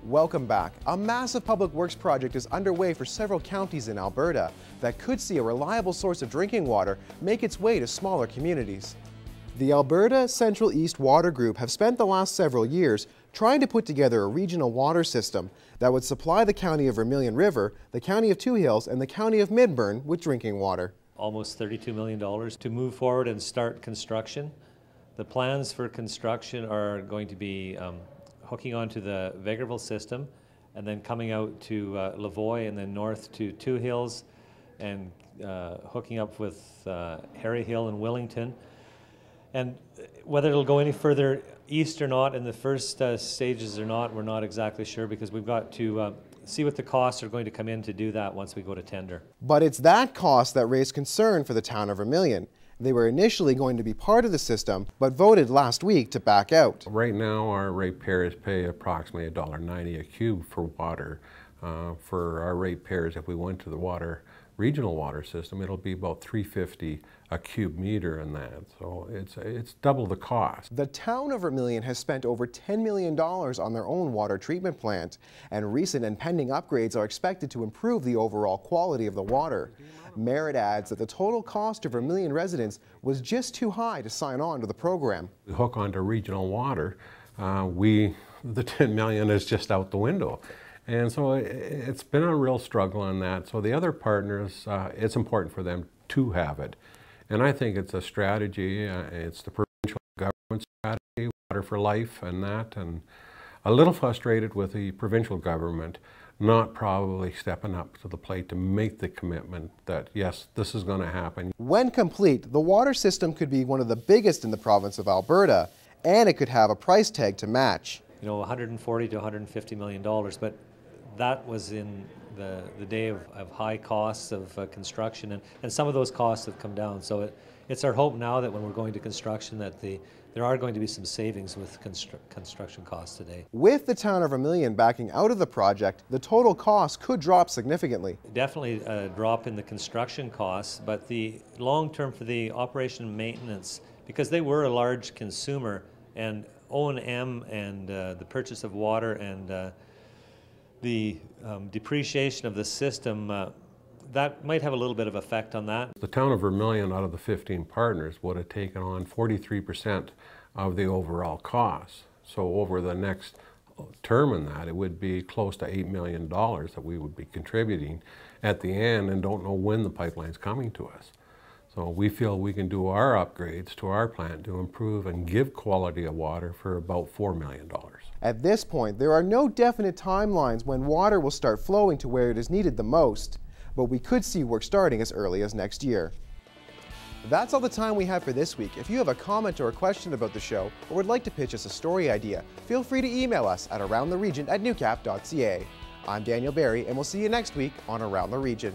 Welcome back. A massive public works project is underway for several counties in Alberta that could see a reliable source of drinking water make its way to smaller communities. The Alberta Central East Water Group have spent the last several years trying to put together a regional water system that would supply the county of Vermillion River, the county of Two Hills, and the county of Midburn with drinking water. Almost $32 million to move forward and start construction. The plans for construction are going to be hooking onto the Vegreville system and then coming out to Lavoie and then north to Two Hills and hooking up with Harry Hill and Willington. And whether it'll go any further east or not in the first stages or not, we're not exactly sure because we've got to see what the costs are going to come in to do that once we go to tender. But it's that cost that raised concern for the town of Vermillion. They were initially going to be part of the system, but voted last week to back out. Right now, our ratepayers pay approximately $1.90 a cube for water. For our ratepayers, if we went to the regional water system, it'll be about $3.50 a cube meter in that. So it's double the cost. The town of Vermillion has spent over $10 million on their own water treatment plant, and recent and pending upgrades are expected to improve the overall quality of the water. Merritt adds that the total cost to Vermillion residents was just too high to sign on to the program. We hook onto regional water, the $10 million is just out the window. And so it's been a real struggle on that. So the other partners, it's important for them to have it. And I think it's a strategy, it's the provincial government strategy, Water for Life and that, and a little frustrated with the provincial government not probably stepping up to the plate to make the commitment that, yes, this is going to happen. When complete, the water system could be one of the biggest in the province of Alberta, and it could have a price tag to match. You know, $140 to $150 million, but that was in the day of high costs of construction, and some of those costs have come down. So it's our hope now that when we're going to construction that there are going to be some savings with construction costs today. With the town of Vermillion backing out of the project, the total cost could drop significantly. Definitely a drop in the construction costs, but the long term for the operation and maintenance, because they were a large consumer, and O&M and the purchase of water and the depreciation of the system, that might have a little bit of effect on that. The town of Vermillion, out of the 15 partners, would have taken on 43% of the overall costs. So over the next term in that, it would be close to $8 million that we would be contributing at the end, and don't know when the pipeline's coming to us. So we feel we can do our upgrades to our plant to improve and give quality of water for about $4 million. At this point, there are no definite timelines when water will start flowing to where it is needed the most, but we could see work starting as early as next year. That's all the time we have for this week. If you have a comment or a question about the show, or would like to pitch us a story idea, feel free to email us at aroundtheregion@newcap.ca. I'm Daniel Barry, and we'll see you next week on Around the Region.